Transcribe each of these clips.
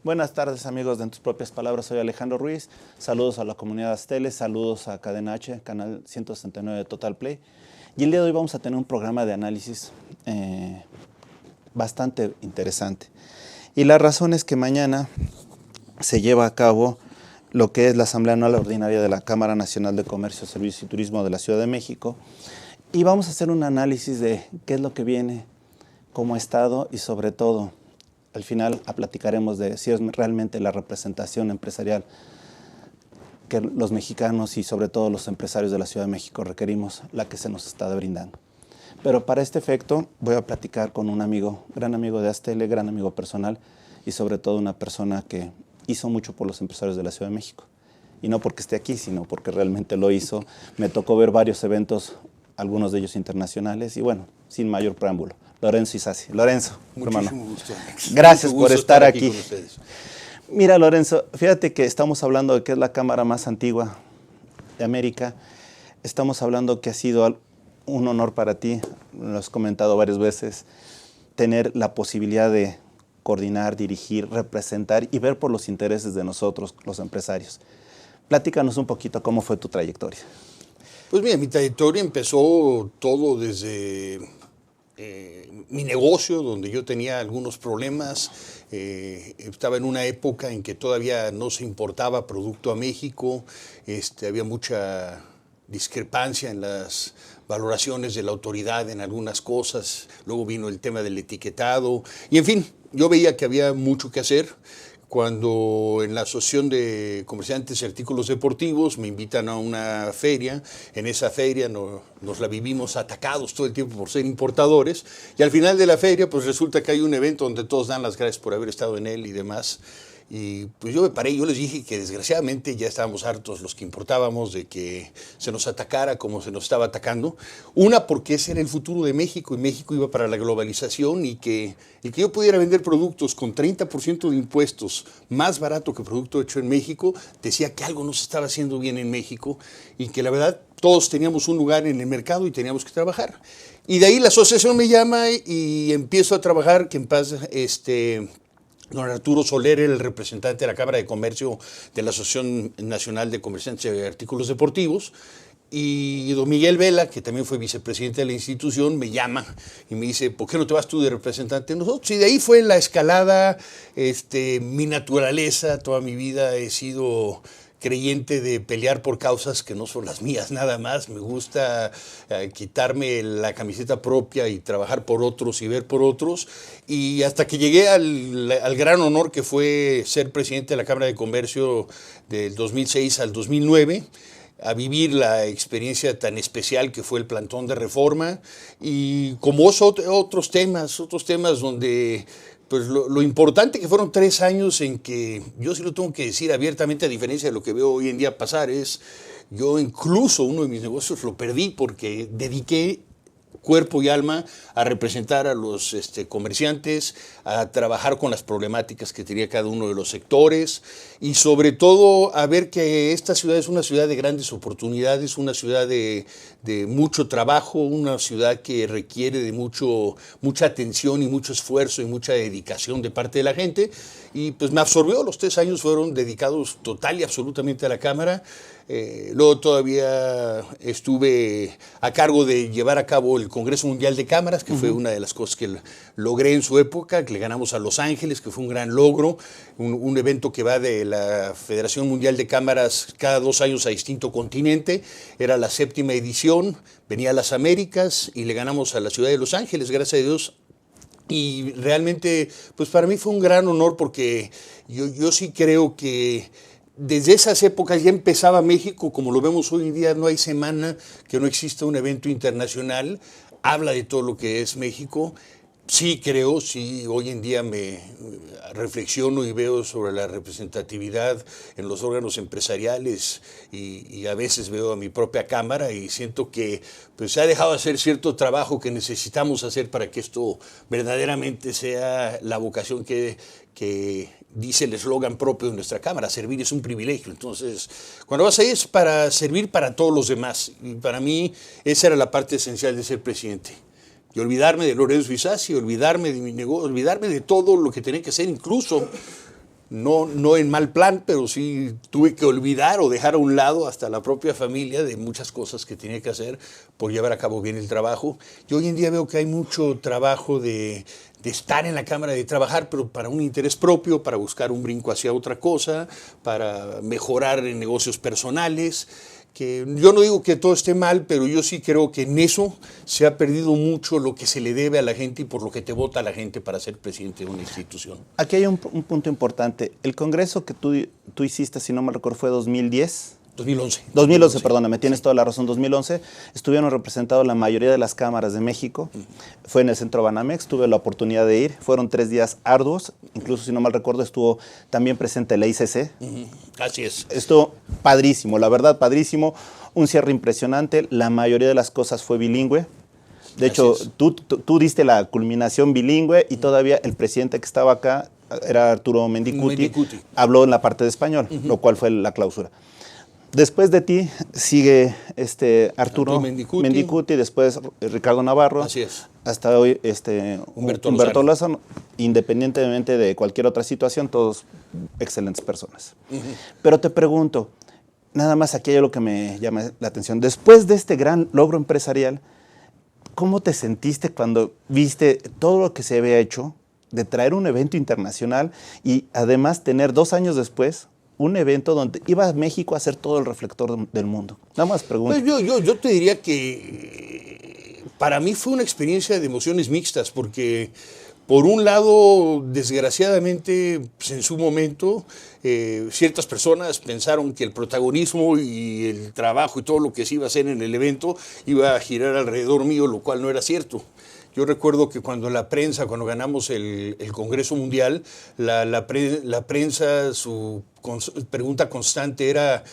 Buenas tardes, amigos de En Tus Propias Palabras. Soy Alejandro Ruiz. Saludos a la comunidad Azteles, saludos a Cadena H, canal 169 de Total Play. Y el día de hoy vamos a tener un programa de análisis bastante interesante. Y la razón es que mañana se lleva a cabo lo que es la Asamblea Anual Ordinaria de la Cámara Nacional de Comercio, Servicios y Turismo de la Ciudad de México. Y vamos a hacer un análisis de qué es lo que viene, cómo ha estado y sobre todo, al final platicaremos de si es realmente la representación empresarial que los mexicanos y sobre todo los empresarios de la Ciudad de México requerimos, la que se nos está brindando. Pero para este efecto voy a platicar con un amigo, gran amigo de Aztele, gran amigo personal y sobre todo una persona que hizo mucho por los empresarios de la Ciudad de México. Y no porque esté aquí, sino porque realmente lo hizo. Me tocó ver varios eventos, algunos de ellos internacionales y bueno, sin mayor preámbulo. Lorenzo Isasi. Lorenzo, hermano. Gusto, Alex. Gracias Mucho gusto por estar aquí. con ustedes. Mira, Lorenzo, fíjate que estamos hablando de que es la cámara más antigua de América. Estamos hablando que ha sido un honor para ti, lo has comentado varias veces, tener la posibilidad de coordinar, dirigir, representar y ver por los intereses de nosotros, los empresarios. Platícanos un poquito cómo fue tu trayectoria. Pues mira, mi trayectoria empezó todo desde mi negocio, donde yo tenía algunos problemas. Estaba en una época en que todavía no se importaba producto a México. Había mucha discrepancia en las valoraciones de la autoridad en algunas cosas. Luego vino el tema del etiquetado. Y en fin, yo veía que había mucho que hacer. Cuando en la Asociación de Comerciantes y Artículos Deportivos me invitan a una feria, en esa feria nos la vivimos atacados todo el tiempo por ser importadores, y al final de la feria pues resulta que hay un evento donde todos dan las gracias por haber estado en él y demás. Y pues yo me paré y yo les dije que desgraciadamente ya estábamos hartos los que importábamos de que se nos atacara como se nos estaba atacando. Una, porque ese era el futuro de México y México iba para la globalización y que yo pudiera vender productos con 30% de impuestos más barato que producto hecho en México, decía que algo no se estaba haciendo bien en México y que la verdad todos teníamos un lugar en el mercado y teníamos que trabajar. Y de ahí la asociación me llama y empiezo a trabajar, que en paz don Arturo Soler, el representante de la Cámara de Comercio de la Asociación Nacional de Comerciantes de Artículos Deportivos, y don Miguel Vela, que también fue vicepresidente de la institución, me llama y me dice, ¿por qué no te vas tú de representante de nosotros? Y de ahí fue la escalada, mi naturaleza, toda mi vida he sido creyente de pelear por causas que no son las mías nada más. Me gusta quitarme la camiseta propia y trabajar por otros y ver por otros. Y hasta que llegué al gran honor que fue ser presidente de la Cámara de Comercio del 2006 al 2009, a vivir la experiencia tan especial que fue el plantón de reforma y como otros temas donde pues lo importante que fueron 3 años en que, yo sí lo tengo que decir abiertamente, a diferencia de lo que veo hoy en día pasar, yo incluso uno de mis negocios lo perdí porque dediqué cuerpo y alma a representar a los comerciantes, a trabajar con las problemáticas que tenía cada uno de los sectores y sobre todo a ver que esta ciudad es una ciudad de grandes oportunidades, una ciudad de mucho trabajo, una ciudad que requiere de mucha atención y mucho esfuerzo y mucha dedicación de parte de la gente. Y pues me absorbió, los 3 años fueron dedicados total y absolutamente a la Cámara. Luego todavía estuve a cargo de llevar a cabo el Congreso Mundial de Cámaras, que fue una de las cosas que logré en su época, que le ganamos a Los Ángeles, que fue un gran logro, un evento que va de la Federación Mundial de Cámaras cada 2 años a distinto continente. Era la 7ª edición, venía a las Américas y le ganamos a la ciudad de Los Ángeles, gracias a Dios. Y realmente, pues para mí fue un gran honor porque yo sí creo que desde esas épocas ya empezaba México, como lo vemos hoy en día, no hay semana que no exista un evento internacional, habla de todo lo que es México. Sí creo, sí, hoy en día me reflexiono y veo sobre la representatividad en los órganos empresariales y a veces veo a mi propia Cámara y siento que pues, se ha dejado de hacer cierto trabajo que necesitamos hacer para que esto verdaderamente sea la vocación que dice el eslogan propio de nuestra Cámara: servir es un privilegio. Entonces, cuando vas ahí es para servir para todos los demás y para mí esa era la parte esencial de ser presidente. Y olvidarme de Lorenzo Isasi, olvidarme de mi negocio, olvidarme de todo lo que tenía que hacer, incluso no en mal plan, pero sí tuve que olvidar o dejar a un lado hasta la propia familia de muchas cosas que tenía que hacer por llevar a cabo bien el trabajo. Y hoy en día veo que hay mucho trabajo de estar en la Cámara, de trabajar, pero para un interés propio, para buscar un brinco hacia otra cosa, para mejorar en negocios personales. Que yo no digo que todo esté mal, pero yo sí creo que en eso se ha perdido mucho lo que se le debe a la gente y por lo que te vota la gente para ser presidente de una institución. Aquí hay un punto importante. El congreso que tú hiciste, si no me recuerdo, fue 2010. 2011, perdóname, tienes toda la razón, 2011. Estuvieron representados la mayoría de las cámaras de México. Fue en el Centro Banamex, tuve la oportunidad de ir. Fueron 3 días arduos, incluso si no mal recuerdo estuvo también presente la ICC. Así es. Estuvo padrísimo, la verdad, padrísimo. Un cierre impresionante, la mayoría de las cosas fue bilingüe. De hecho, tú diste la culminación bilingüe y todavía el presidente que estaba acá, era Arturo Mendicuti, habló en la parte de español, lo cual fue la clausura. Después de ti sigue Arturo Mendicuti, después Ricardo Navarro. Así es. Hasta hoy Humberto Lozano. Independientemente de cualquier otra situación, todos excelentes personas. Pero te pregunto, nada más aquí hay algo que me llama la atención. Después de este gran logro empresarial, ¿cómo te sentiste cuando viste todo lo que se había hecho de traer un evento internacional y además tener 2 años después un evento donde iba a México a ser todo el reflector del mundo? Nada más pregunto. Pues yo te diría que para mí fue una experiencia de emociones mixtas, porque por un lado, desgraciadamente, pues en su momento, ciertas personas pensaron que el protagonismo y el trabajo y todo lo que se iba a hacer en el evento iba a girar alrededor mío, lo cual no era cierto. Yo recuerdo que cuando cuando ganamos el Congreso Mundial, la prensa, su pregunta constante era: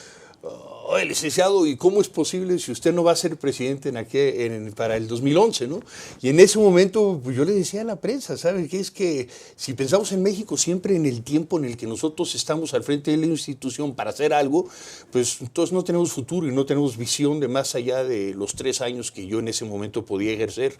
oye, licenciado, ¿y cómo es posible si usted no va a ser presidente para el 2011, ¿no? Y en ese momento pues, yo le decía a la prensa, ¿sabe qué? Es que si pensamos en México siempre en el tiempo en el que nosotros estamos al frente de la institución para hacer algo, pues entonces no tenemos futuro y no tenemos visión de más allá de los 3 años que yo en ese momento podía ejercer.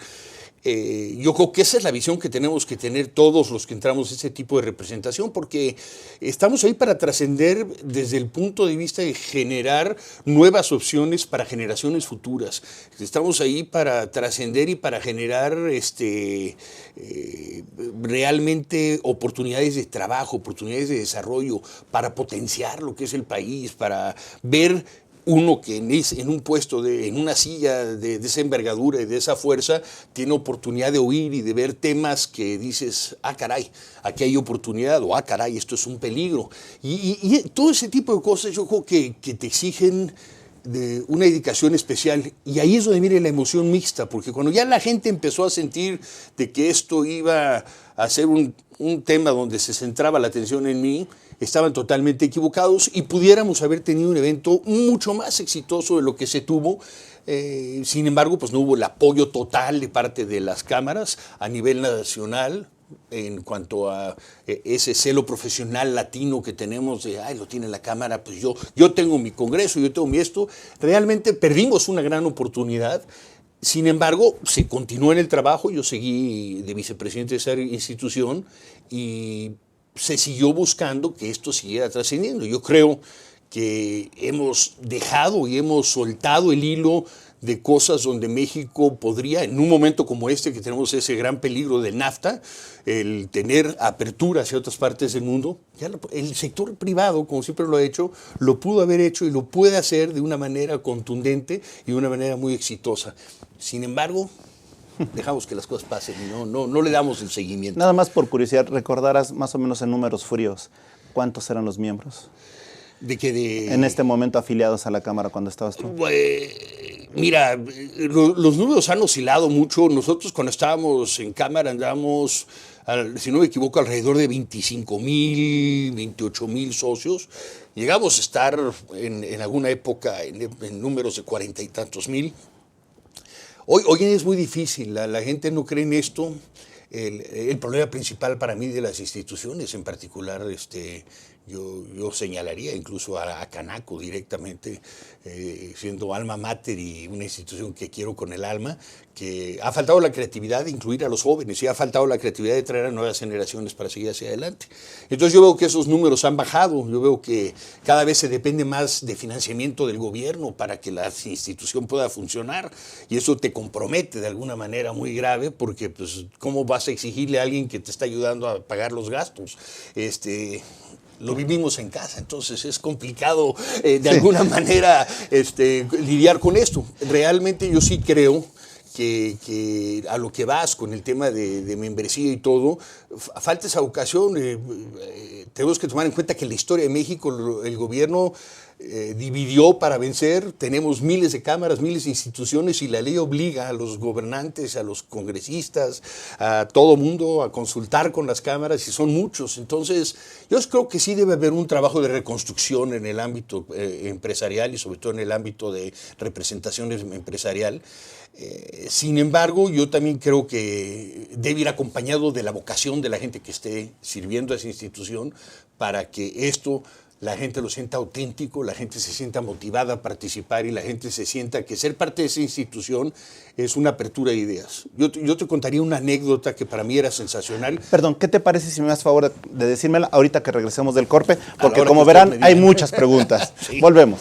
Yo creo que esa es la visión que tenemos que tener todos los que entramos a ese tipo de representación, porque estamos ahí para trascender desde el punto de vista de generar nuevas opciones para generaciones futuras. Estamos ahí para trascender y para generar realmente oportunidades de trabajo, oportunidades de desarrollo, para potenciar lo que es el país, para ver uno que en un puesto, en una silla de esa envergadura y de esa fuerza, tiene oportunidad de oír y de ver temas que dices: ah, caray, aquí hay oportunidad, o ah, caray, esto es un peligro. Y todo ese tipo de cosas yo creo que te exigen de una dedicación especial. Y ahí es donde viene la emoción mixta, porque cuando ya la gente empezó a sentir de que esto iba a ser un tema donde se centraba la atención en mí, estaban totalmente equivocados y pudiéramos haber tenido un evento mucho más exitoso de lo que se tuvo. Sin embargo, pues no hubo el apoyo total de parte de las cámaras a nivel nacional en cuanto a ese celo profesional latino que tenemos de, lo tiene la Cámara, pues yo tengo mi congreso, yo tengo mi esto. Realmente perdimos una gran oportunidad. Sin embargo, se continuó en el trabajo, yo seguí de vicepresidente de esa institución y se siguió buscando que esto siguiera trascendiendo. Yo creo que hemos dejado y hemos soltado el hilo de cosas donde México podría, en un momento como este, que tenemos ese gran peligro de NAFTA, el tener apertura hacia otras partes del mundo, ya el sector privado, como siempre lo ha hecho, lo pudo haber hecho y lo puede hacer de una manera contundente y de una manera muy exitosa. Sin embargo, dejamos que las cosas pasen y no le damos el seguimiento. Nada más por curiosidad, recordarás más o menos en números fríos, ¿cuántos eran los miembros? En este momento afiliados a la Cámara cuando estabas tú. Mira, los números han oscilado mucho. Nosotros cuando estábamos en Cámara andábamos, si no me equivoco, alrededor de 25,000, 28,000 socios. Llegamos a estar en alguna época en números de 40 y tantos mil. Hoy es muy difícil, la gente no cree en esto. El problema principal para mí de las instituciones, en particular yo señalaría incluso a Canaco directamente, siendo alma mater y una institución que quiero con el alma, que ha faltado la creatividad de incluir a los jóvenes y ha faltado la creatividad de traer a nuevas generaciones para seguir hacia adelante. Entonces yo veo que esos números han bajado, yo veo que cada vez se depende más de financiamiento del gobierno para que la institución pueda funcionar y eso te compromete de alguna manera muy grave porque pues ¿cómo vas a exigirle a alguien que te está ayudando a pagar los gastos? Lo vivimos en casa, entonces es complicado de alguna manera lidiar con esto. Realmente yo sí creo que a lo que vas con el tema de membresía y todo, falta esa ocasión. Tenemos que tomar en cuenta que en la historia de México el gobierno dividió para vencer, tenemos miles de cámaras, miles de instituciones y la ley obliga a los gobernantes, a los congresistas, a todo mundo a consultar con las cámaras y son muchos. Entonces yo creo que sí debe haber un trabajo de reconstrucción en el ámbito empresarial y sobre todo en el ámbito de representación empresarial. Sin embargo, yo también creo que debe ir acompañado de la vocación de la gente que esté sirviendo a esa institución para que esto la gente lo sienta auténtico, la gente se sienta motivada a participar y la gente se sienta que ser parte de esa institución es una apertura de ideas. Yo te contaría una anécdota que para mí era sensacional. Perdón, ¿qué te parece si me das favor de decírmela ahorita que regresemos del corte? Porque como verán, hay muchas preguntas. Sí. Volvemos.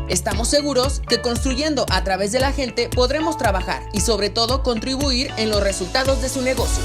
Estamos seguros que construyendo a través de la gente podremos trabajar y sobre todo contribuir en los resultados de su negocio.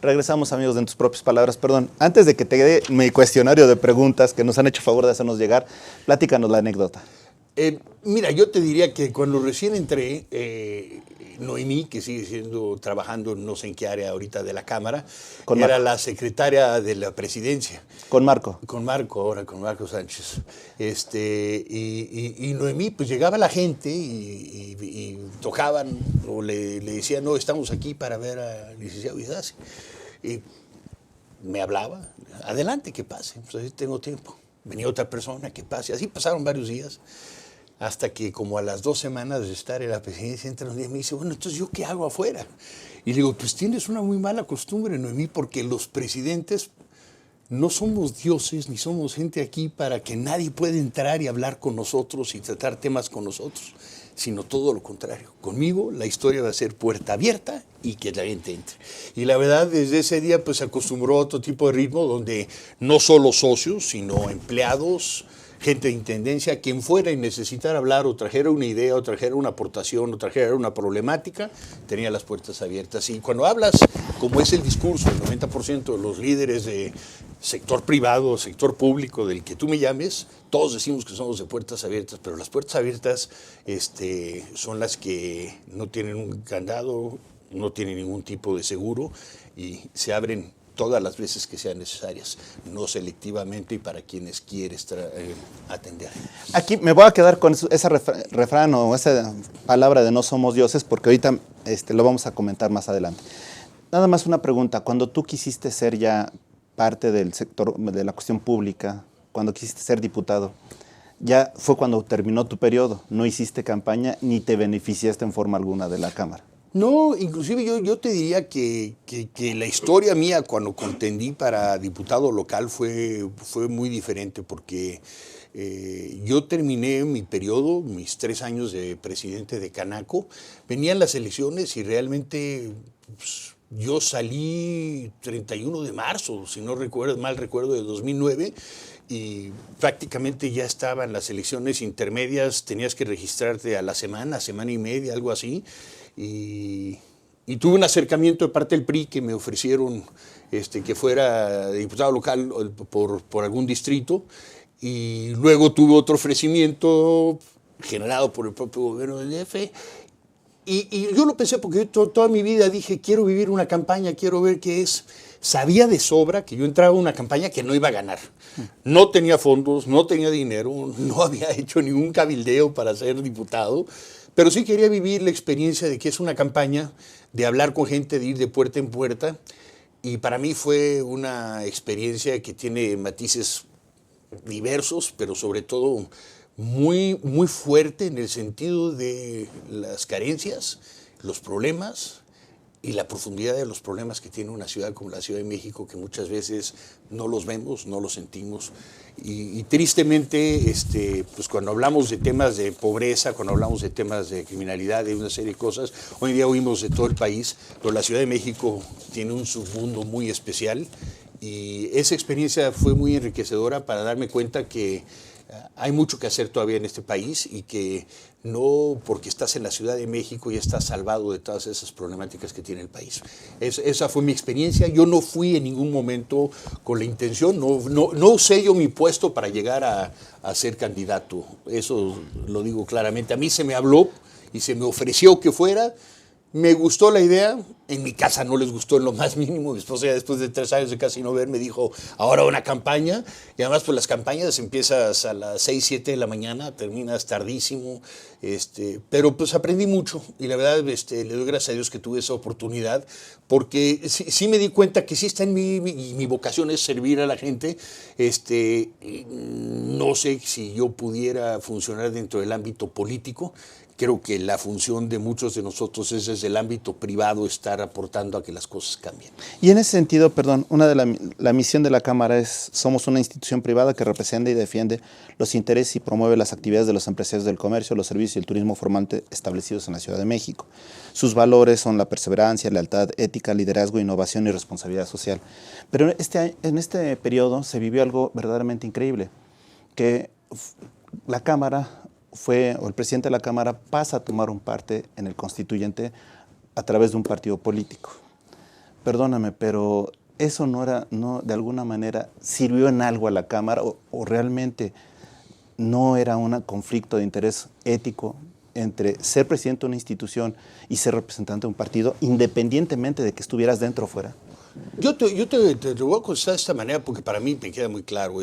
Regresamos, amigos, en tus propias palabras. Perdón, antes de que te dé mi cuestionario de preguntas que nos han hecho favor de hacernos llegar, platícanos la anécdota. Mira, yo te diría que cuando recién entré, Noemí, que sigue trabajando no sé en qué área ahorita de la Cámara, era la secretaria de la presidencia. Con Marco. Con Marco Sánchez. Y Noemí, pues llegaba la gente y tocaban, o le decían, no, estamos aquí para ver al licenciado Isasi. Y me hablaba, adelante, que pase, pues así tengo tiempo. Venía otra persona, que pase. Así pasaron varios días. Hasta que como a las 2 semanas de estar en la presidencia, entra un día y me dice, bueno, entonces ¿yo qué hago afuera? Y le digo, pues tienes una muy mala costumbre, Noemí, porque los presidentes no somos dioses ni somos gente aquí para que nadie pueda entrar y hablar con nosotros y tratar temas con nosotros, sino todo lo contrario. Conmigo la historia va a ser puerta abierta y que la gente entre. Y la verdad, desde ese día pues se acostumbró a otro tipo de ritmo donde no solo socios, sino empleados, gente de intendencia, quien fuera y necesitara hablar o trajera una idea o trajera una aportación o trajera una problemática, tenía las puertas abiertas. Y cuando hablas, como es el discurso, el 90% de los líderes de sector privado, sector público, del que tú me llames, todos decimos que somos de puertas abiertas, pero las puertas abiertas son las que no tienen un candado, no tienen ningún tipo de seguro y se abren todas las veces que sean necesarias, no selectivamente y para quienes quieres atender. Aquí me voy a quedar con ese refrán o esa palabra de no somos dioses, porque ahorita lo vamos a comentar más adelante. Nada más una pregunta, cuando tú quisiste ser ya parte del sector de la cuestión pública, cuando quisiste ser diputado, ya fue cuando terminó tu periodo, no hiciste campaña ni te beneficiaste en forma alguna de la Cámara. No, inclusive yo te diría que la historia mía cuando contendí para diputado local fue muy diferente porque yo terminé mi periodo, mis 3 años de presidente de Canaco, venían las elecciones y realmente pues, yo salí 31 de marzo, si no mal recuerdo, de 2009, y prácticamente ya estaban las elecciones intermedias, tenías que registrarte a la semana y media, algo así. Y tuve un acercamiento de parte del PRI que me ofrecieron que fuera diputado local por algún distrito, y luego tuve otro ofrecimiento generado por el propio gobierno del DF, y yo lo pensé porque yo toda mi vida dije, quiero vivir una campaña, quiero ver qué es. Sabía de sobra que yo entraba a una campaña que no iba a ganar. No tenía fondos, no tenía dinero, no había hecho ningún cabildeo para ser diputado, pero sí quería vivir la experiencia de que es una campaña, de hablar con gente, de ir de puerta en puerta. Y para mí fue una experiencia que tiene matices diversos, pero sobre todo muy, muy fuerte en el sentido de las carencias, los problemas y la profundidad de los problemas que tiene una ciudad como la Ciudad de México, que muchas veces no los vemos, no los sentimos. Y tristemente, pues cuando hablamos de temas de pobreza, cuando hablamos de temas de criminalidad, de una serie de cosas, hoy en día oímos de todo el país, pero la Ciudad de México tiene un submundo muy especial y esa experiencia fue muy enriquecedora para darme cuenta que hay mucho que hacer todavía en este país y que no porque estás en la Ciudad de México ya estás salvado de todas esas problemáticas que tiene el país. Esa fue mi experiencia. Yo no fui en ningún momento con la intención, no usé yo mi puesto para llegar a ser candidato. Eso lo digo claramente. A mí se me habló y se me ofreció que fuera. Me gustó la idea, en mi casa no les gustó en lo más mínimo. Mi esposa ya después de 3 años de casi no ver me dijo, ahora una campaña. Y además pues las campañas empiezas a las 6, 7 de la mañana, terminas tardísimo. Pero pues aprendí mucho y la verdad le doy gracias a Dios que tuve esa oportunidad porque sí me di cuenta que sí está en mí y mi vocación es servir a la gente. No sé si yo pudiera funcionar dentro del ámbito político. Creo que la función de muchos de nosotros es desde el ámbito privado estar aportando a que las cosas cambien. Y en ese sentido, perdón, una de la misión de la Cámara es, somos una institución privada que representa y defiende los intereses y promueve las actividades de los empresarios del comercio, los servicios y el turismo formal establecidos en la Ciudad de México. Sus valores son la perseverancia, lealtad, ética, liderazgo, innovación y responsabilidad social. Pero en este periodo se vivió algo verdaderamente increíble, que la Cámara o el presidente de la Cámara pasa a tomar un parte en el constituyente a través de un partido político. perdóname, pero eso no de alguna manera sirvió en algo a la Cámara o realmente no era un conflicto de interés ético entre ser presidente de una institución y ser representante de un partido, independientemente de que estuvieras dentro o fuera. Yo te voy a contestar de esta manera porque para mí me queda muy claro.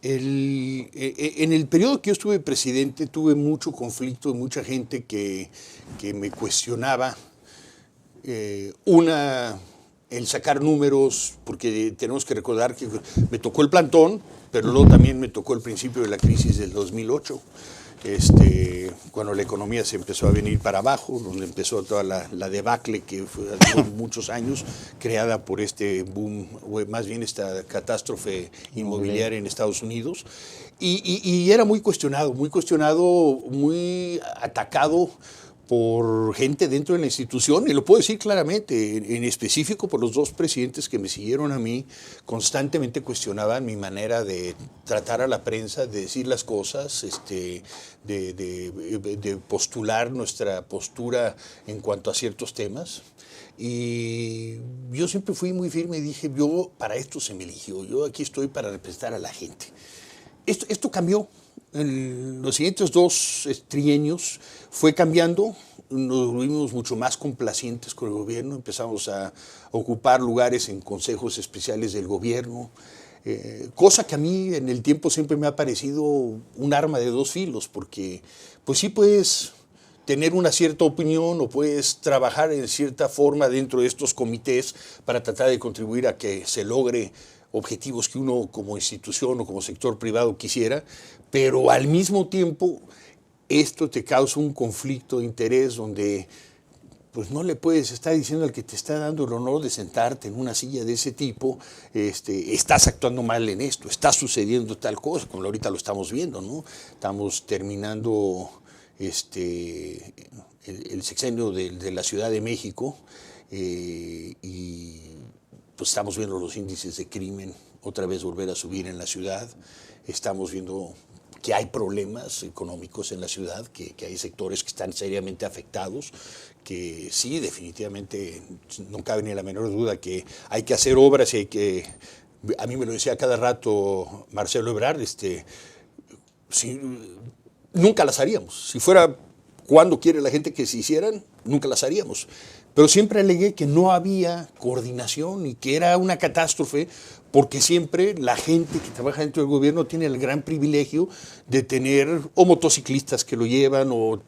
En el periodo que yo estuve presidente tuve mucho conflicto y mucha gente que me cuestionaba. El sacar números, porque tenemos que recordar que me tocó el plantón, pero luego también me tocó el principio de la crisis del 2008. Cuando la economía se empezó a venir para abajo, donde empezó toda la debacle que fue hace muchos años, creada por este boom, o más bien esta catástrofe inmobiliaria en Estados Unidos, y era muy cuestionado, muy atacado por gente dentro de la institución, y lo puedo decir claramente, en específico por los dos presidentes que me siguieron a mí, constantemente cuestionaban mi manera de tratar a la prensa, de decir las cosas, de postular nuestra postura en cuanto a ciertos temas. Y yo siempre fui muy firme y dije, yo para esto se me eligió, yo aquí estoy para representar a la gente. Esto cambió. En los siguientes 2 trienios fue cambiando, nos volvimos mucho más complacientes con el gobierno, empezamos a ocupar lugares en consejos especiales del gobierno, cosa que a mí en el tiempo siempre me ha parecido un arma de 2 filos, porque pues sí puedes tener una cierta opinión o puedes trabajar en cierta forma dentro de estos comités para tratar de contribuir a que se logre objetivos que uno como institución o como sector privado quisiera, pero al mismo tiempo esto te causa un conflicto de interés donde pues no le puedes estar diciendo al que te está dando el honor de sentarte en una silla de ese tipo, estás actuando mal en esto, está sucediendo tal cosa, como ahorita lo estamos viendo, ¿no? Estamos terminando el sexenio de la Ciudad de México y pues estamos viendo los índices de crimen otra vez volver a subir en la ciudad, estamos viendo que hay problemas económicos en la ciudad, que hay sectores que están seriamente afectados, que sí, definitivamente no cabe ni la menor duda que hay que hacer obras y hay que, a mí me lo decía cada rato Marcelo Ebrard, nunca las haríamos, si fuera cuando quiere la gente que se hicieran, nunca las haríamos. Pero siempre alegué que no había coordinación y que era una catástrofe porque siempre la gente que trabaja dentro del gobierno tiene el gran privilegio de tener o motociclistas que lo llevan o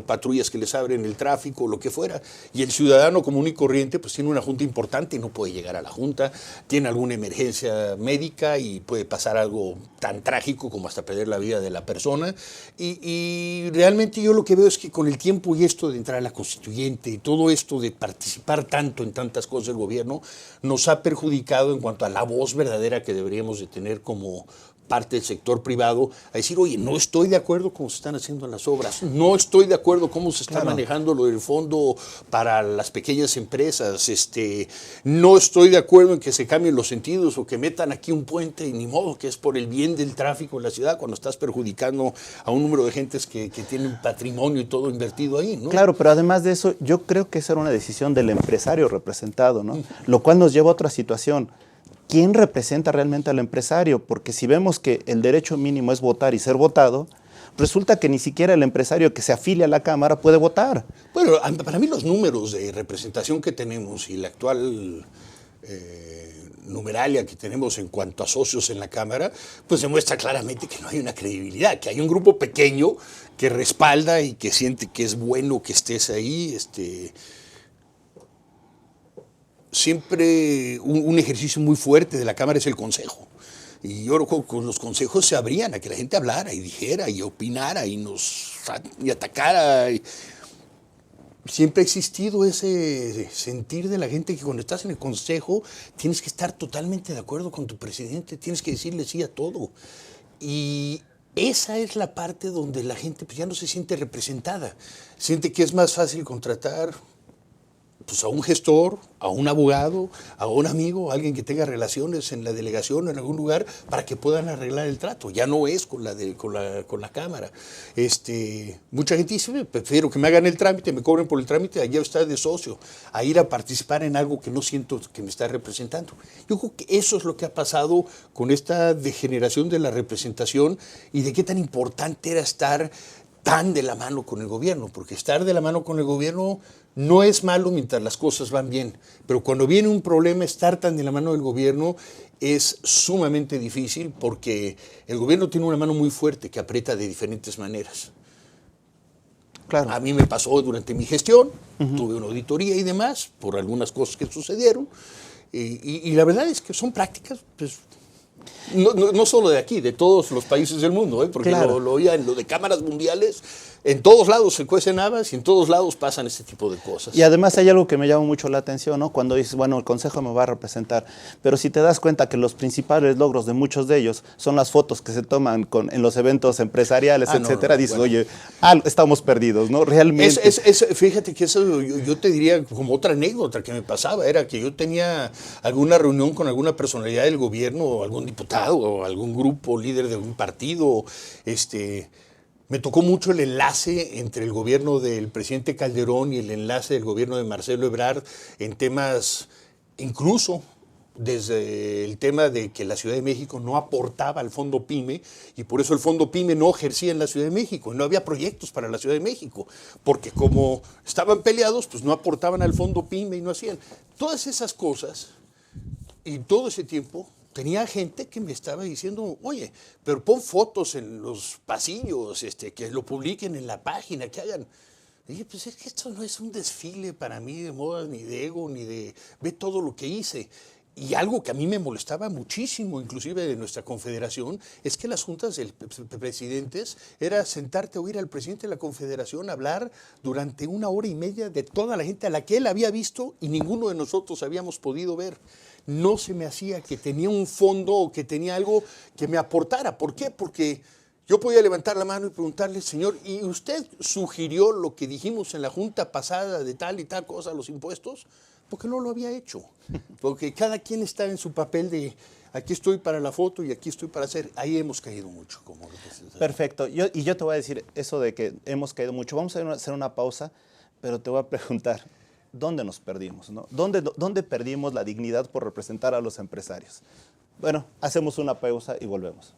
patrullas que les abren el tráfico, o lo que fuera. Y el ciudadano común y corriente pues tiene una junta importante y no puede llegar a la junta, tiene alguna emergencia médica y puede pasar algo tan trágico como hasta perder la vida de la persona. Y realmente yo lo que veo es que con el tiempo y esto de entrar a la constituyente y todo esto de participar tanto en tantas cosas del gobierno nos ha perjudicado en cuanto a la voz verdadera que deberíamos de tener como parte del sector privado, a decir, oye, no estoy de acuerdo con cómo se están haciendo las obras, no estoy de acuerdo cómo se está manejando lo del fondo para las pequeñas empresas, no estoy de acuerdo en que se cambien los sentidos o que metan aquí un puente, y ni modo, que es por el bien del tráfico en la ciudad, cuando estás perjudicando a un número de gentes que tienen patrimonio y todo invertido ahí, ¿no? Claro, pero además de eso, yo creo que esa era una decisión del empresario representado, ¿no? Lo cual nos lleva a otra situación. ¿Quién representa realmente al empresario? Porque si vemos que el derecho mínimo es votar y ser votado, resulta que ni siquiera el empresario que se afilia a la Cámara puede votar. Bueno, para mí los números de representación que tenemos y la actual numeralia que tenemos en cuanto a socios en la Cámara, pues demuestra claramente que no hay una credibilidad, que hay un grupo pequeño que respalda y que siente que es bueno que estés ahí, Siempre un ejercicio muy fuerte de la Cámara es el Consejo. Y yo con los consejos se abrían a que la gente hablara y dijera y opinara y atacara. Siempre ha existido ese sentir de la gente que cuando estás en el Consejo tienes que estar totalmente de acuerdo con tu presidente, tienes que decirle sí a todo. Y esa es la parte donde la gente pues, ya no se siente representada. Siente que es más fácil contratar pues a un gestor, a un abogado, a un amigo, a alguien que tenga relaciones en la delegación o en algún lugar para que puedan arreglar el trato. Ya no es con la Cámara. Mucha gente dice, prefiero que me hagan el trámite, me cobren por el trámite, allá está de socio, a ir a participar en algo que no siento que me está representando. Yo creo que eso es lo que ha pasado con esta degeneración de la representación y de qué tan importante era estar tan de la mano con el gobierno, porque estar de la mano con el gobierno no es malo mientras las cosas van bien, pero cuando viene un problema, estar tan de la mano del gobierno es sumamente difícil porque el gobierno tiene una mano muy fuerte que aprieta de diferentes maneras. Claro. A mí me pasó durante mi gestión, tuve una auditoría y demás por algunas cosas que sucedieron, y la verdad es que son prácticas, pues, no solo de aquí, de todos los países del mundo, porque claro, lo oía en lo de cámaras mundiales, en todos lados se cuecen habas y en todos lados pasan este tipo de cosas. Y además hay algo que me llama mucho la atención, ¿no? Cuando dices, bueno, el Consejo me va a representar, pero si te das cuenta que los principales logros de muchos de ellos son las fotos que se toman en los eventos empresariales, etcétera, dices, bueno, oye, estamos perdidos, ¿no? Realmente. Fíjate que eso yo te diría como otra anécdota que me pasaba, era que yo tenía alguna reunión con alguna personalidad del gobierno, o algún diputado, o algún grupo, líder de algún partido, me tocó mucho el enlace entre el gobierno del presidente Calderón y el enlace del gobierno de Marcelo Ebrard en temas, incluso desde el tema de que la Ciudad de México no aportaba al Fondo PYME y por eso el Fondo PYME no ejercía en la Ciudad de México, y no había proyectos para la Ciudad de México, porque como estaban peleados, pues no aportaban al Fondo PYME y no hacían. Todas esas cosas y todo ese tiempo tenía gente que me estaba diciendo, oye, pero pon fotos en los pasillos, que lo publiquen en la página, que hagan. Y dije, pues es que esto no es un desfile para mí de modas, ni de ego, ni de ve todo lo que hice. Y algo que a mí me molestaba muchísimo, inclusive de nuestra confederación, es que las juntas de presidentes era sentarte a oír al presidente de la confederación hablar durante 1 hora y media de toda la gente a la que él había visto y ninguno de nosotros habíamos podido ver. No se me hacía que tenía un fondo o que tenía algo que me aportara. ¿Por qué? Porque yo podía levantar la mano y preguntarle, señor, ¿y usted sugirió lo que dijimos en la junta pasada de tal y tal cosa, los impuestos? Porque no lo había hecho. Porque cada quien está en su papel de aquí estoy para la foto y aquí estoy para hacer. Ahí hemos caído mucho. Perfecto. Yo te voy a decir eso de que hemos caído mucho. Vamos a hacer una pausa, pero te voy a preguntar, ¿dónde nos perdimos, no? ¿Dónde perdimos la dignidad por representar a los empresarios? Bueno, hacemos una pausa y volvemos.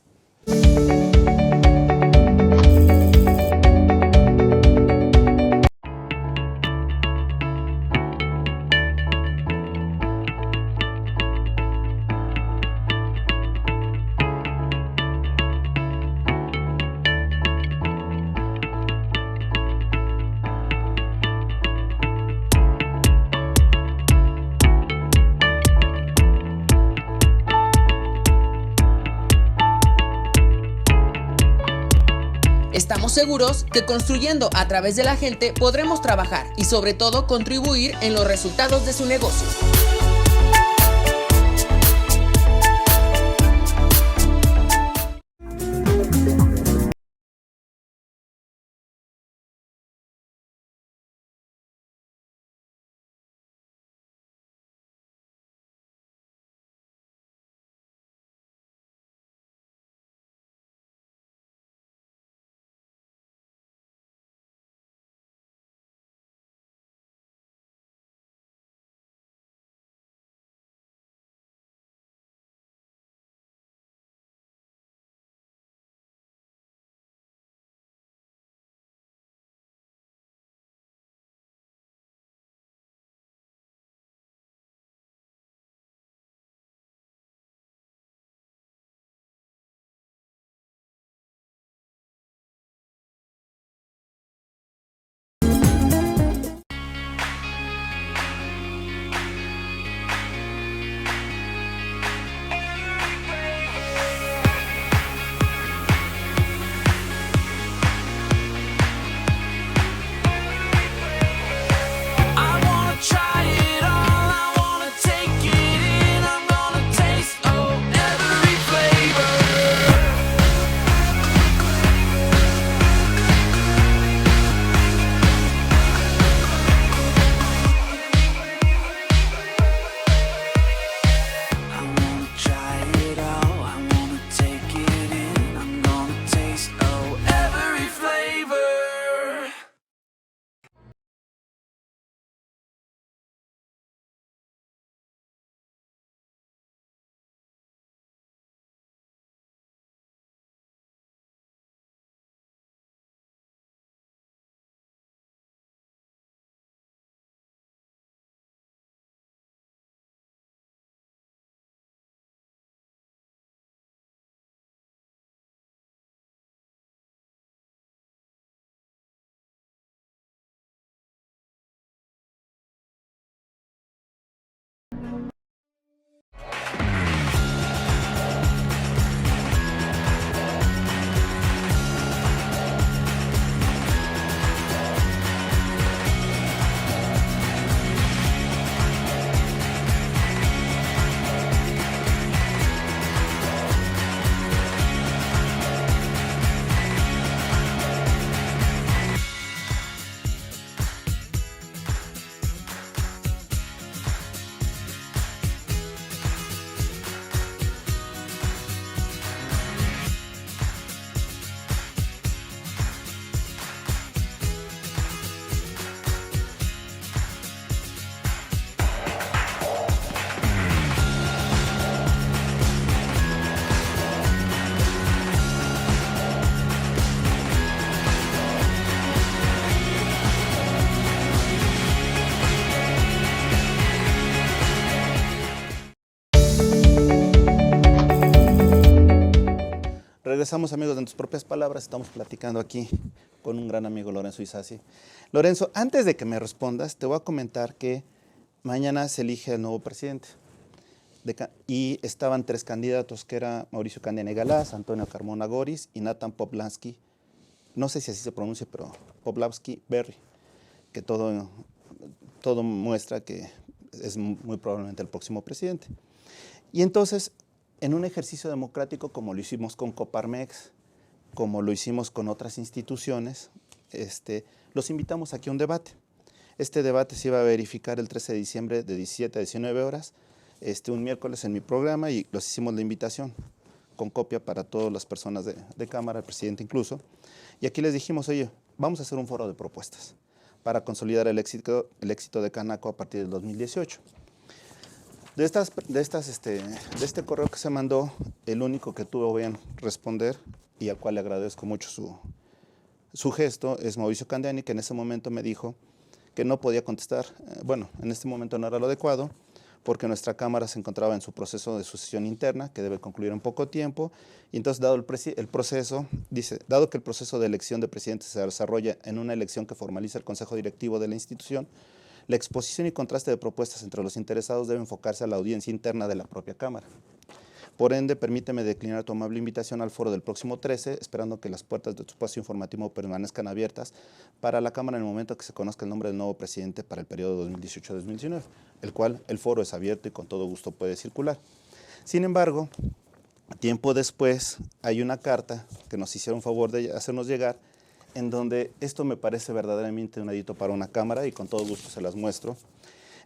Estamos seguros que construyendo a través de la gente podremos trabajar y sobre todo contribuir en los resultados de su negocio. regresamos, amigos, en tus propias palabras. Estamos platicando aquí con un gran amigo, Lorenzo Isasi. Lorenzo, antes de que me respondas, te voy a comentar que mañana se elige el nuevo presidente. Y estaban 3 candidatos, que era Mauricio Candiani Galaz, Antonio Carmona Goris y Nathan Poplansky, no sé si así se pronuncia, pero Poplansky Berry, que todo muestra que es muy probablemente el próximo presidente. Y entonces, en un ejercicio democrático como lo hicimos con Coparmex, como lo hicimos con otras instituciones, los invitamos aquí a un debate. Este debate se iba a verificar el 13 de diciembre de 17 a 19 horas, un miércoles en mi programa, y los hicimos la invitación con copia para todas las personas de Cámara, el presidente incluso. Y aquí les dijimos, oye, vamos a hacer un foro de propuestas para consolidar el éxito de Canaco a partir del 2018. De este correo que se mandó, el único que tuvo bien responder, y al cual le agradezco mucho su gesto, es Mauricio Candiani, que en ese momento me dijo que no podía contestar. Bueno, en este momento no era lo adecuado, porque nuestra Cámara se encontraba en su proceso de sucesión interna, que debe concluir en poco tiempo, y entonces, dado el proceso, dice, dado que el proceso de elección de presidente se desarrolla en una elección que formaliza el Consejo Directivo de la institución, la exposición y contraste de propuestas entre los interesados debe enfocarse a la audiencia interna de la propia Cámara. Por ende, permíteme declinar tu amable invitación al foro del próximo 13, esperando que las puertas de tu espacio informativo permanezcan abiertas para la Cámara en el momento que se conozca el nombre del nuevo presidente para el periodo 2018-2019, el cual el foro es abierto y con todo gusto puede circular. Sin embargo, tiempo después hay una carta que nos hicieron favor de hacernos llegar, en donde esto me parece verdaderamente un edito para una Cámara, y con todo gusto se las muestro.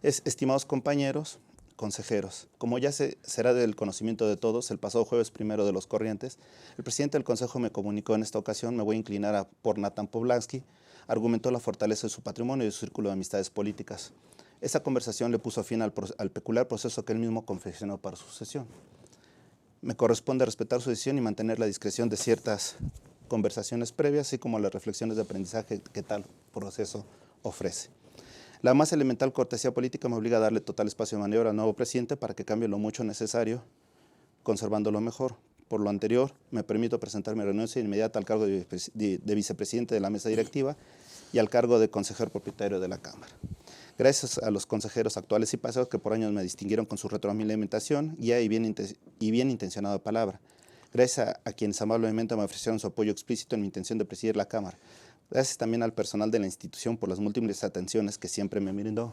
Estimados compañeros, consejeros, como ya será del conocimiento de todos, el pasado jueves 1 de los corrientes, el presidente del Consejo me comunicó en esta ocasión, me voy a inclinar por Nathan Poplansky, argumentó la fortaleza de su patrimonio y de su círculo de amistades políticas. Esa conversación le puso fin al peculiar proceso que él mismo confeccionó para su sucesión. Me corresponde respetar su decisión y mantener la discreción de ciertas conversaciones previas, así como las reflexiones de aprendizaje que tal proceso ofrece. La más elemental cortesía política me obliga a darle total espacio de maniobra al nuevo presidente para que cambie lo mucho necesario, conservando lo mejor. Por lo anterior, me permito presentar mi renuncia inmediata al cargo de vicepresidente de la mesa directiva y al cargo de consejero propietario de la Cámara. Gracias a los consejeros actuales y pasados que por años me distinguieron con su retroalimentación, guía y bien intencionada palabra. Gracias a quienes amablemente me ofrecieron su apoyo explícito en mi intención de presidir la Cámara. Gracias también al personal de la institución por las múltiples atenciones que siempre me brindó.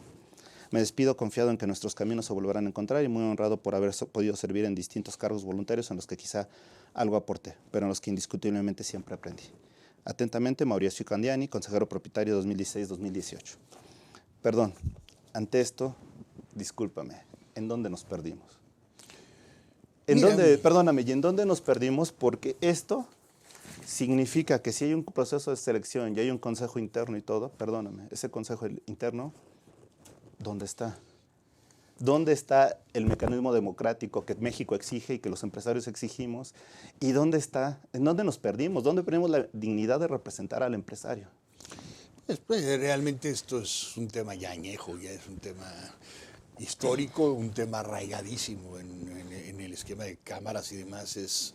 Me despido confiado en que nuestros caminos se volverán a encontrar y muy honrado por haber podido servir en distintos cargos voluntarios en los que quizá algo aporté, pero en los que indiscutiblemente siempre aprendí. Atentamente, Mauricio Candiani, consejero propietario 2016-2018. Perdón, ante esto, discúlpame, ¿en dónde nos perdimos? Perdóname, ¿y en dónde nos perdimos? Porque esto significa que si hay un proceso de selección y hay un consejo interno y todo, perdóname, ese consejo interno, ¿dónde está? ¿Dónde está el mecanismo democrático que México exige y que los empresarios exigimos? ¿Y dónde está? ¿En dónde nos perdimos? ¿Dónde perdimos la dignidad de representar al empresario? Pues, realmente esto es un tema ya añejo, ya es un tema histórico, un tema arraigadísimo en el esquema de cámaras y demás. Es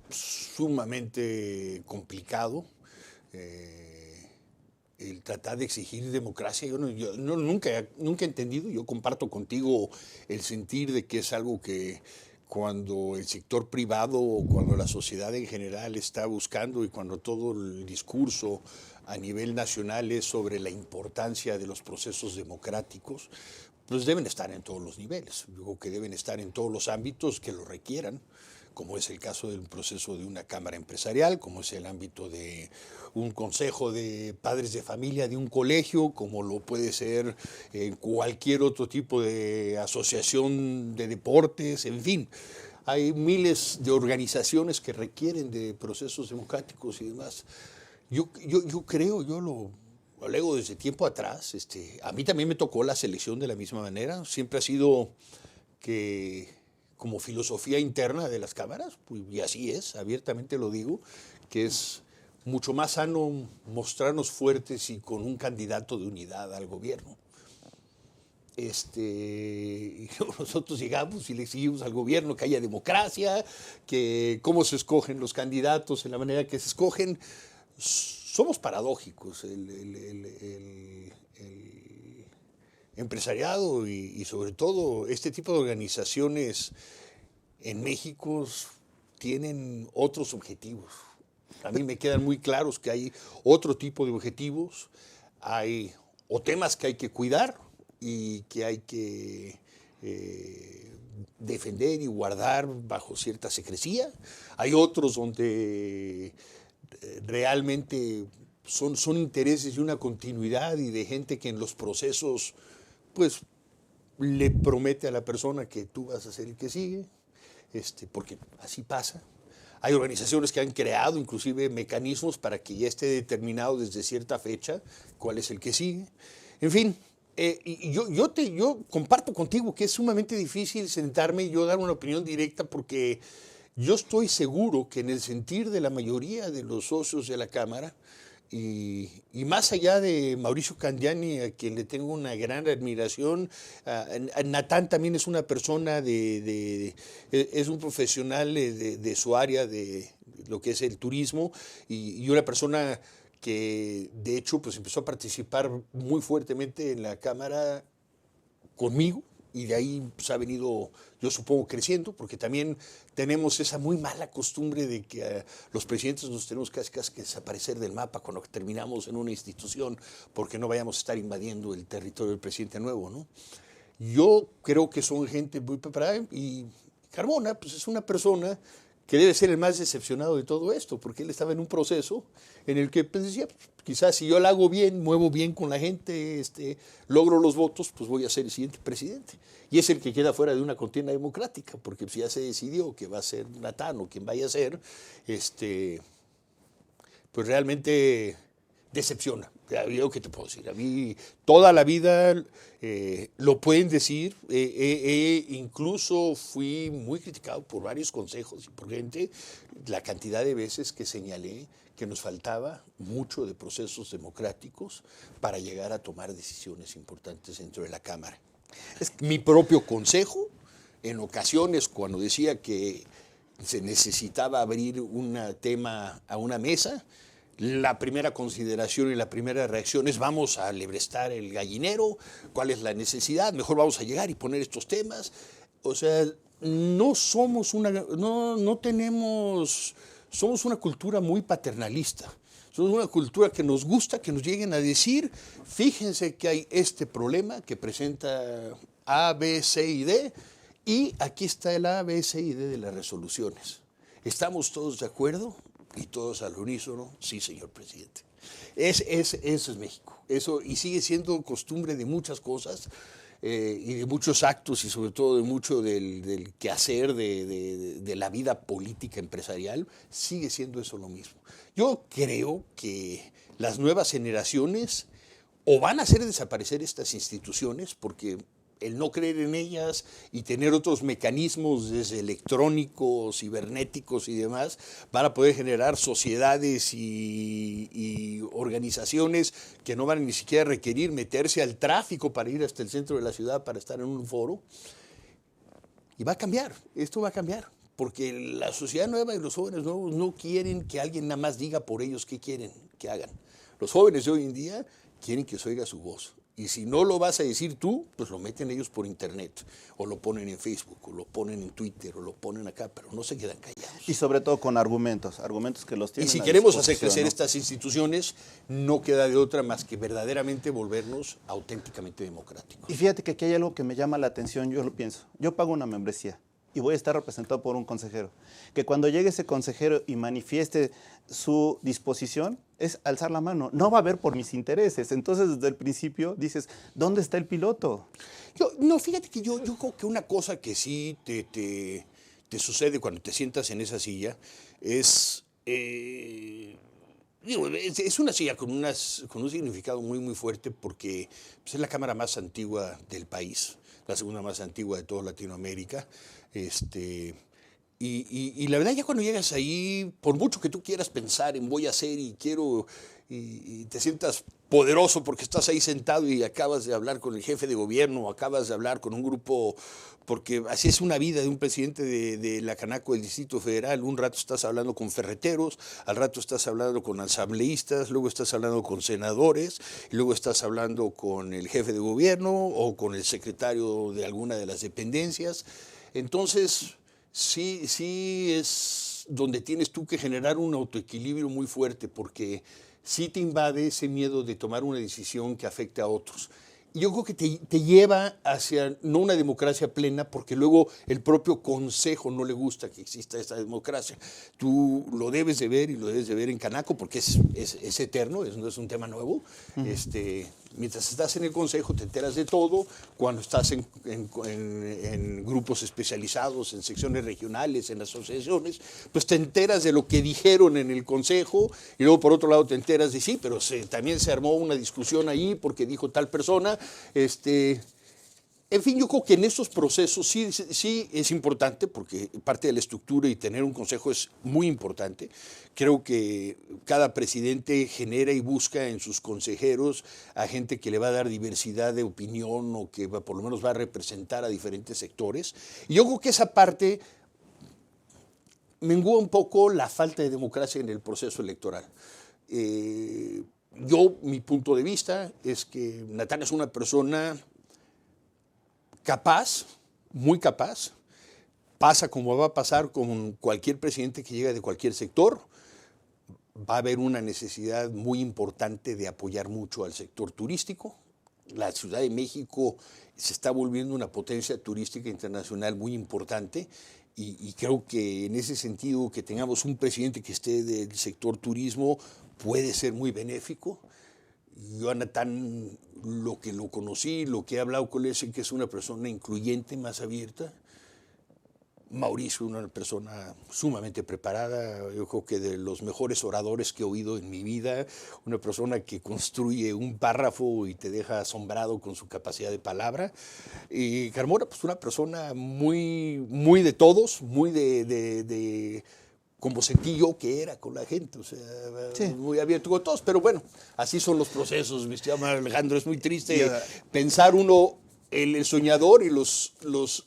sumamente complicado el tratar de exigir democracia. Yo nunca he entendido, yo comparto contigo el sentir de que es algo que cuando el sector privado o cuando la sociedad en general está buscando y cuando todo el discurso a nivel nacional es sobre la importancia de los procesos democráticos, pues deben estar en todos los niveles. Yo creo que deben estar en todos los ámbitos que lo requieran, como es el caso del proceso de una cámara empresarial, como es el ámbito de un consejo de padres de familia de un colegio, como lo puede ser cualquier otro tipo de asociación de deportes, en fin. Hay miles de organizaciones que requieren de procesos democráticos y demás. Yo lo leo desde tiempo atrás. A mí también me tocó la selección de la misma manera. Siempre ha sido que, como filosofía interna de las cámaras, pues, y así es, abiertamente lo digo, que es mucho más sano mostrarnos fuertes y con un candidato de unidad al gobierno. Y nosotros llegamos y le exigimos al gobierno que haya democracia, que cómo se escogen los candidatos, en la manera que se escogen. Somos paradójicos. El empresariado y sobre todo este tipo de organizaciones en México tienen otros objetivos. A mí me quedan muy claros que hay otro tipo de objetivos, hay o temas que hay que cuidar y que hay que defender y guardar bajo cierta secrecía. Hay otros donde realmente son intereses y una continuidad y de gente que en los procesos pues le promete a la persona que tú vas a ser el que sigue, porque así pasa. Hay organizaciones que han creado inclusive mecanismos para que ya esté determinado desde cierta fecha cuál es el que sigue. En fin, y yo comparto contigo que es sumamente difícil sentarme y yo dar una opinión directa porque yo estoy seguro que en el sentir de la mayoría de los socios de la Cámara, y más allá de Mauricio Candiani, a quien le tengo una gran admiración, Natán también es una persona es un profesional de su área, de lo que es el turismo, y una persona que de hecho pues empezó a participar muy fuertemente en la Cámara conmigo, y de ahí pues, ha venido, yo supongo, creciendo, porque también tenemos esa muy mala costumbre de que los presidentes nos tenemos casi que desaparecer del mapa cuando terminamos en una institución, porque no vayamos a estar invadiendo el territorio del presidente nuevo, ¿no? Yo creo que son gente muy preparada, y Carmona pues es una persona que debe ser el más decepcionado de todo esto, porque él estaba en un proceso en el que pues, decía, quizás si yo lo hago bien, muevo bien con la gente, logro los votos, pues voy a ser el siguiente presidente. Y es el que queda fuera de una contienda democrática, porque si ya se decidió que va a ser Natán o quien vaya a ser, pues realmente decepciona. Yo qué te puedo decir, a mí toda la vida lo pueden decir, incluso fui muy criticado por varios consejos y por gente, la cantidad de veces que señalé que nos faltaba mucho de procesos democráticos para llegar a tomar decisiones importantes dentro de la Cámara. Mi propio consejo, en ocasiones cuando decía que se necesitaba abrir un tema a una mesa, la primera consideración y la primera reacción es vamos a lebrestar el gallinero, cuál es la necesidad, mejor vamos a llegar y poner estos temas. O sea, somos una cultura muy paternalista. Somos una cultura que nos gusta que nos lleguen a decir, fíjense que hay este problema que presenta A, B, C y D, y aquí está el A, B, C y D de las resoluciones. ¿Estamos todos de acuerdo? Y todos al unísono, sí, señor presidente. Eso es México. Eso, y sigue siendo costumbre de muchas cosas y de muchos actos y sobre todo de mucho del quehacer de la vida política empresarial. Sigue siendo eso lo mismo. Yo creo que las nuevas generaciones o van a hacer desaparecer estas instituciones porque el no creer en ellas y tener otros mecanismos desde electrónicos, cibernéticos y demás, van a poder generar sociedades y organizaciones que no van a ni siquiera requerir meterse al tráfico para ir hasta el centro de la ciudad para estar en un foro. Y va a cambiar, esto va a cambiar, porque la sociedad nueva y los jóvenes nuevos no quieren que alguien nada más diga por ellos qué quieren que hagan. Los jóvenes de hoy en día quieren que se oiga su voz. Y si no lo vas a decir tú, pues lo meten ellos por internet, o lo ponen en Facebook, o lo ponen en Twitter, o lo ponen acá, pero no se quedan callados. Y sobre todo con argumentos que los tienen. Y si queremos hacer crecer estas instituciones, no queda de otra más que verdaderamente volvernos auténticamente democráticos. Y fíjate que aquí hay algo que me llama la atención, yo lo pienso. Yo pago una membresía y voy a estar representado por un consejero. Que cuando llegue ese consejero y manifieste su disposición, es alzar la mano. No va a ver por mis intereses. Entonces, desde el principio dices, ¿dónde está el piloto? Fíjate que yo creo que una cosa que sí te sucede cuando te sientas en esa silla es una silla con un significado muy, muy fuerte porque pues, es la Cámara más antigua del país, la segunda más antigua de toda Latinoamérica. Y la verdad, ya cuando llegas ahí, por mucho que tú quieras pensar en voy a hacer y quiero, y te sientas poderoso porque estás ahí sentado y acabas de hablar con el jefe de gobierno, o acabas de hablar con un grupo, porque así es una vida de un presidente de la Canaco del Distrito Federal. Un rato estás hablando con ferreteros, al rato estás hablando con asambleístas, luego estás hablando con senadores, y luego estás hablando con el jefe de gobierno o con el secretario de alguna de las dependencias. Entonces, sí es donde tienes tú que generar un autoequilibrio muy fuerte, porque sí te invade ese miedo de tomar una decisión que afecte a otros. Y yo creo que te lleva hacia no una democracia plena, porque luego el propio Consejo no le gusta que exista esta democracia. Tú lo debes de ver, y lo debes de ver en Canaco, porque es eterno, no es un tema nuevo. Mientras estás en el Consejo te enteras de todo. Cuando estás en grupos especializados, en secciones regionales, en asociaciones, pues te enteras de lo que dijeron en el Consejo, y luego por otro lado te enteras de sí, pero también se armó una discusión ahí porque dijo tal persona. En fin, yo creo que en estos procesos sí es importante, porque parte de la estructura y tener un consejo es muy importante. Creo que cada presidente genera y busca en sus consejeros a gente que le va a dar diversidad de opinión, o que por lo menos va a representar a diferentes sectores. Y yo creo que esa parte mengua un poco la falta de democracia en el proceso electoral. Mi punto de vista es que Natán es una persona capaz, muy capaz. Pasa como va a pasar con cualquier presidente que llega de cualquier sector. Va a haber una necesidad muy importante de apoyar mucho al sector turístico. La Ciudad de México se está volviendo una potencia turística internacional muy importante, y creo que en ese sentido que tengamos un presidente que esté del sector turismo puede ser muy benéfico. Yo a Natán, lo que lo conocí, lo que he hablado con él, sé que es una persona incluyente, más abierta. Mauricio, una persona sumamente preparada, yo creo que de los mejores oradores que he oído en mi vida, una persona que construye un párrafo y te deja asombrado con su capacidad de palabra. Y Carmona, pues una persona muy de todos, muy como sentí yo que era con la gente, o sea, Sí. muy abierto con todos. Pero bueno, así son los procesos, mi estimado Alejandro. Es muy triste pensar uno, el soñador y los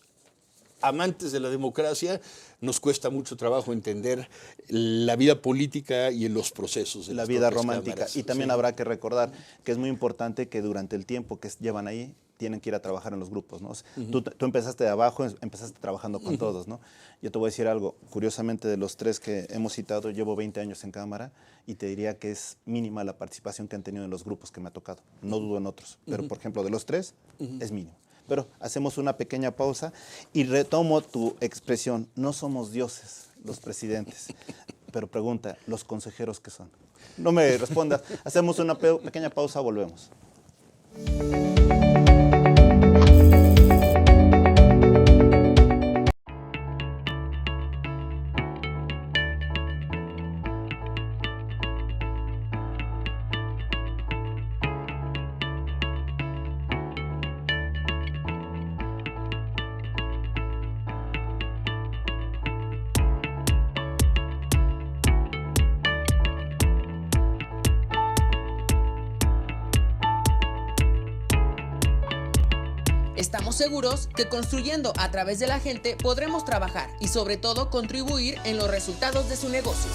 amantes de la democracia, nos cuesta mucho trabajo entender la vida política y en los procesos de la las vida propias romántica. cámaras. Y también Sí. habrá que recordar que es muy importante que durante el tiempo que llevan ahí tienen que ir a trabajar en los grupos, ¿no? Tú empezaste de abajo, empezaste trabajando con todos, ¿no? Yo te voy a decir algo, curiosamente, de los tres que hemos citado, llevo 20 años en Cámara, y te diría que es mínima la participación que han tenido en los grupos que me ha tocado. No dudo en otros, pero por ejemplo, de los tres, es mínimo. Pero hacemos una pequeña pausa y retomo tu expresión. No somos dioses los presidentes. Pero pregunta, ¿los consejeros qué son? No me respondas. Hacemos una pequeña pausa, volvemos. Estamos seguros que construyendo a través de la gente podremos trabajar y sobre todo contribuir en los resultados de su negocio.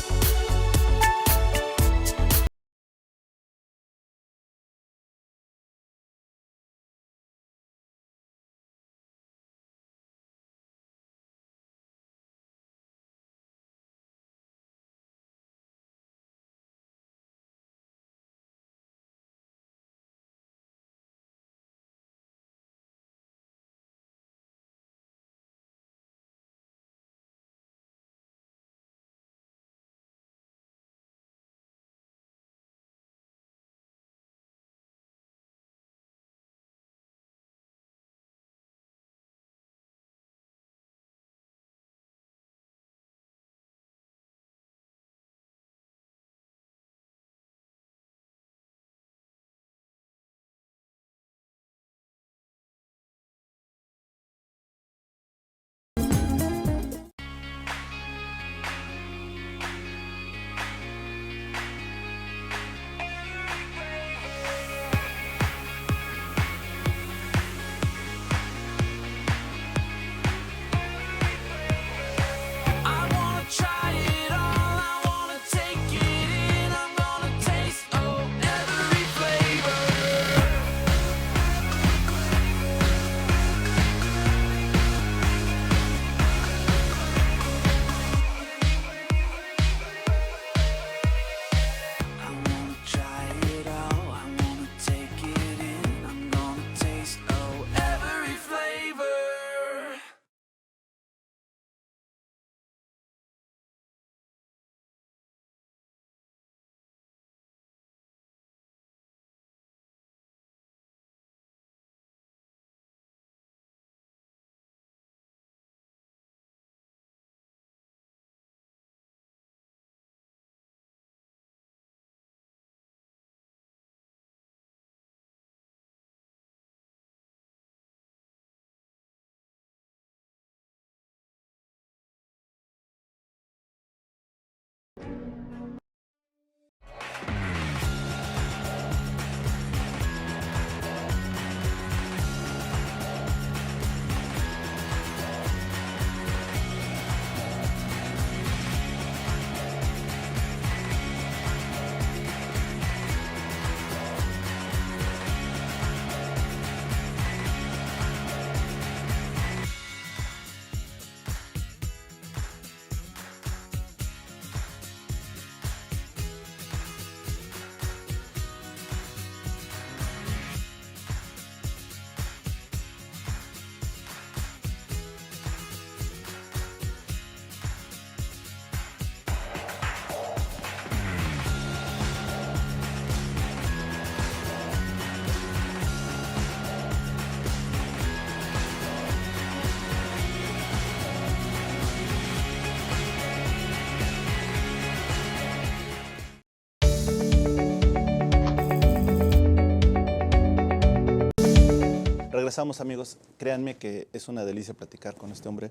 Regresamos, amigos. Créanme que es una delicia platicar con este hombre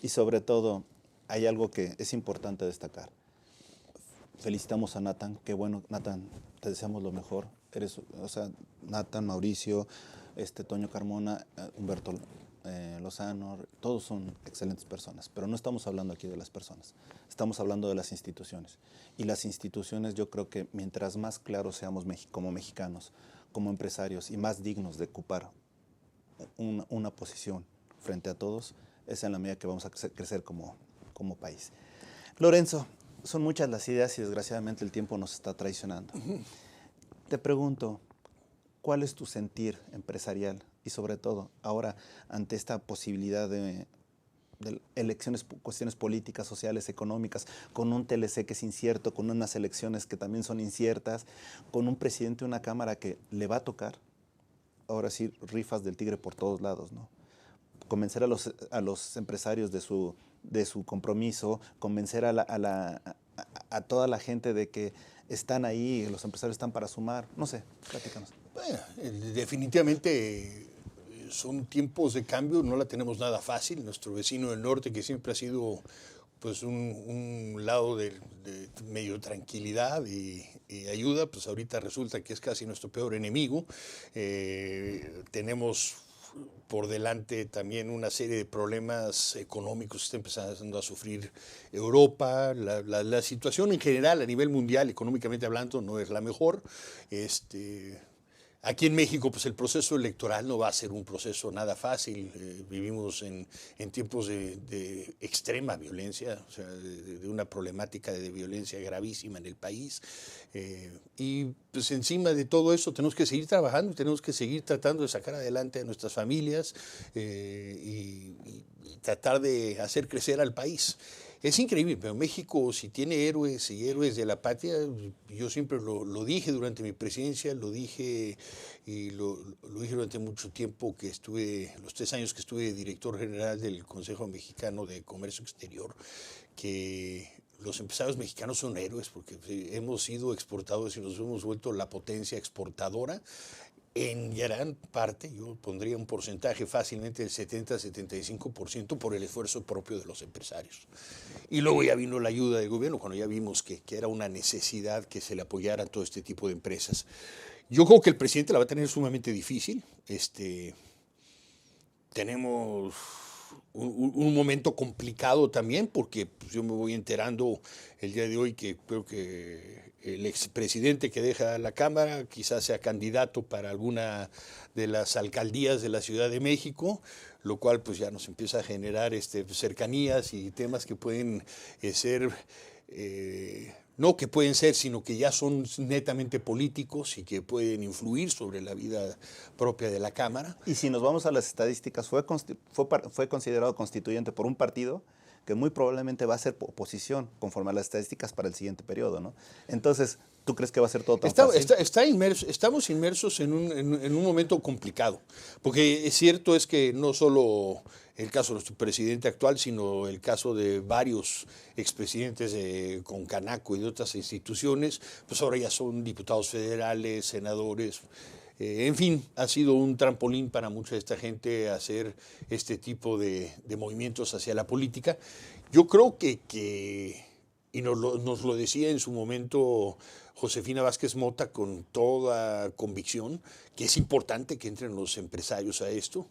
y sobre todo hay algo que es importante destacar. Felicitamos a Nathan, qué bueno, Nathan, te deseamos lo mejor. Nathan, Mauricio, Toño Carmona, Humberto Lozano, todos son excelentes personas, pero no estamos hablando aquí de las personas, estamos hablando de las instituciones. Y las instituciones, yo creo que mientras más claros seamos como mexicanos, como empresarios y más dignos de ocupar una posición frente a todos, es en la medida que vamos a crecer como país. Lorenzo, son muchas las ideas y desgraciadamente el tiempo nos está traicionando. Te pregunto, ¿cuál es tu sentir empresarial? Y sobre todo, ahora, ante esta posibilidad de elecciones, cuestiones políticas, sociales, económicas, con un TLC que es incierto, con unas elecciones que también son inciertas, con un presidente de una Cámara que le va a tocar, ahora sí, rifas del tigre por todos lados, ¿no? Convencer a los empresarios de su compromiso, convencer a toda la gente de que están ahí, los empresarios están para sumar, no sé, platícanos. Bueno, definitivamente son tiempos de cambio, no la tenemos nada fácil. Nuestro vecino del norte, que siempre ha sido pues un lado de medio tranquilidad y ayuda, pues ahorita resulta que es casi nuestro peor enemigo. Tenemos por delante también una serie de problemas económicos que está empezando a sufrir Europa. La situación en general a nivel mundial, económicamente hablando, no es la mejor. Aquí en México, pues el proceso electoral no va a ser un proceso nada fácil. Vivimos en tiempos de extrema violencia, o sea, de una problemática de violencia gravísima en el país. Y pues encima de todo eso tenemos que seguir trabajando, tenemos que seguir tratando de sacar adelante a nuestras familias y tratar de hacer crecer al país. Es increíble, pero México, si tiene héroes y héroes de la patria, yo siempre lo dije durante mi presidencia, lo dije durante mucho tiempo que estuve, los 3 años que estuve director general del Consejo Mexicano de Comercio Exterior, que los empresarios mexicanos son héroes porque hemos sido exportadores y nos hemos vuelto la potencia exportadora. En gran parte, yo pondría un porcentaje fácilmente del 70-75% por el esfuerzo propio de los empresarios. Y luego ya vino la ayuda del gobierno, cuando ya vimos que era una necesidad que se le apoyara a todo este tipo de empresas. Yo creo que el presidente la va a tener sumamente difícil. Tenemos un momento complicado también, porque pues, yo me voy enterando el día de hoy que creo que el expresidente que deja la Cámara quizás sea candidato para alguna de las alcaldías de la Ciudad de México, lo cual pues ya nos empieza a generar cercanías y temas que pueden ser... no que pueden ser, sino que ya son netamente políticos y que pueden influir sobre la vida propia de la Cámara. Y si nos vamos a las estadísticas, fue considerado constituyente por un partido que muy probablemente va a ser oposición conforme a las estadísticas para el siguiente periodo, ¿no? Entonces, ¿tú crees que va a ser todo tan fácil? Estamos inmersos en un momento complicado, porque es cierto es que no solo el caso de nuestro presidente actual, sino el caso de varios expresidentes de Concanaco y de otras instituciones, pues ahora ya son diputados federales, senadores. En fin, ha sido un trampolín para mucha de esta gente hacer este tipo de movimientos hacia la política. Yo creo que y nos lo decía en su momento Josefina Vázquez Mota con toda convicción, que es importante que entren los empresarios a esto.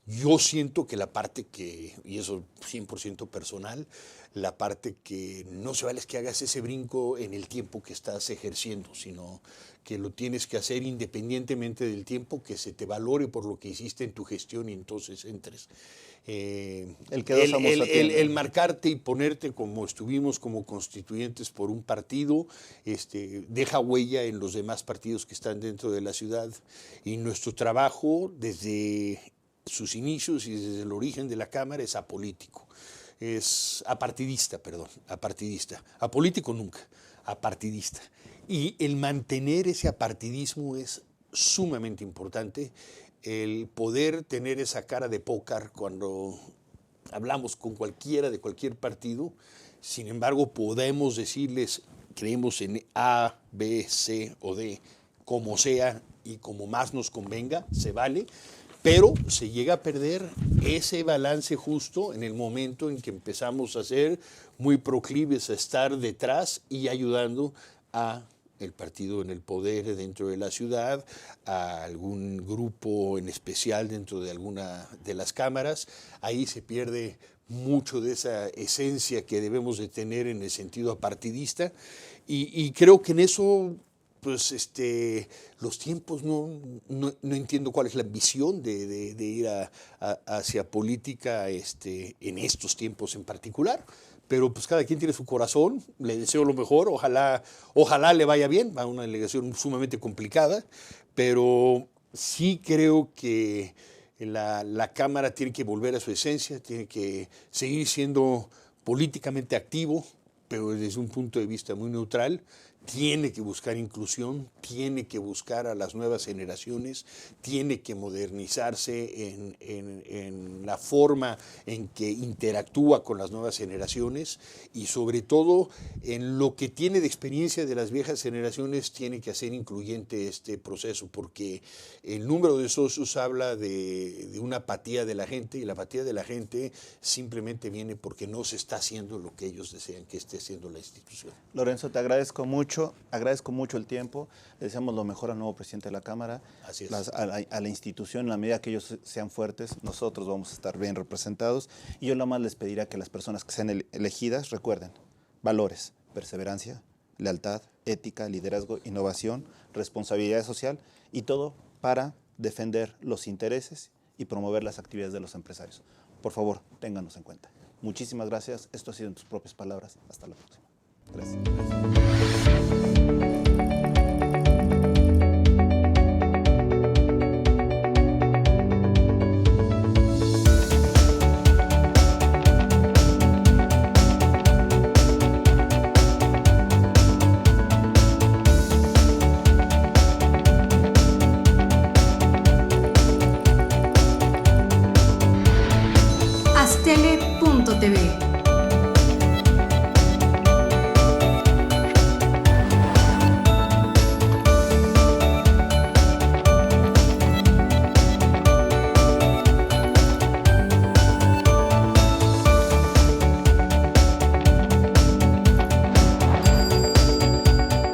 Yo siento que la parte que, y eso 100% personal, la parte que no se vale es que hagas ese brinco en el tiempo que estás ejerciendo, sino que lo tienes que hacer independientemente del tiempo, que se te valore por lo que hiciste en tu gestión y entonces entres. El marcarte y ponerte como estuvimos como constituyentes por un partido, deja huella en los demás partidos que están dentro de la ciudad. Y nuestro trabajo desde sus inicios y desde el origen de la Cámara es apolítico, es apartidista, apolítico nunca, apartidista. Y el mantener ese apartidismo es sumamente importante, el poder tener esa cara de póker cuando hablamos con cualquiera de cualquier partido. Sin embargo, podemos decirles, creemos en A, B, C o D, como sea y como más nos convenga, se vale, pero se llega a perder ese balance justo en el momento en que empezamos a ser muy proclives a estar detrás y ayudando a el partido en el poder dentro de la ciudad, a algún grupo en especial dentro de alguna de las cámaras. Ahí se pierde mucho de esa esencia que debemos de tener en el sentido apartidista, y creo que en eso pues los tiempos no entiendo cuál es la ambición de ir hacia política en estos tiempos en particular, pero pues cada quien tiene su corazón, le deseo lo mejor, ojalá le vaya bien, va a una delegación sumamente complicada, pero sí creo que la Cámara tiene que volver a su esencia, tiene que seguir siendo políticamente activo, pero desde un punto de vista muy neutral. Tiene que buscar inclusión, tiene que buscar a las nuevas generaciones, tiene que modernizarse en la forma en que interactúa con las nuevas generaciones, y sobre todo en lo que tiene de experiencia de las viejas generaciones tiene que hacer incluyente este proceso, porque el número de socios habla de una apatía de la gente, y la apatía de la gente simplemente viene porque no se está haciendo lo que ellos desean que esté haciendo la institución. Lorenzo, te agradezco mucho el tiempo, le deseamos lo mejor al nuevo presidente de la Cámara, Así es. a la institución. En la medida que ellos sean fuertes, nosotros vamos a estar bien representados, y yo nada más les pediría que las personas que sean elegidas recuerden valores: perseverancia, lealtad, ética, liderazgo, innovación, responsabilidad social, y todo para defender los intereses y promover las actividades de los empresarios. Por favor, ténganos en cuenta. Muchísimas gracias. Esto ha sido en tus propias palabras. Hasta la próxima. Gracias. Astele.tv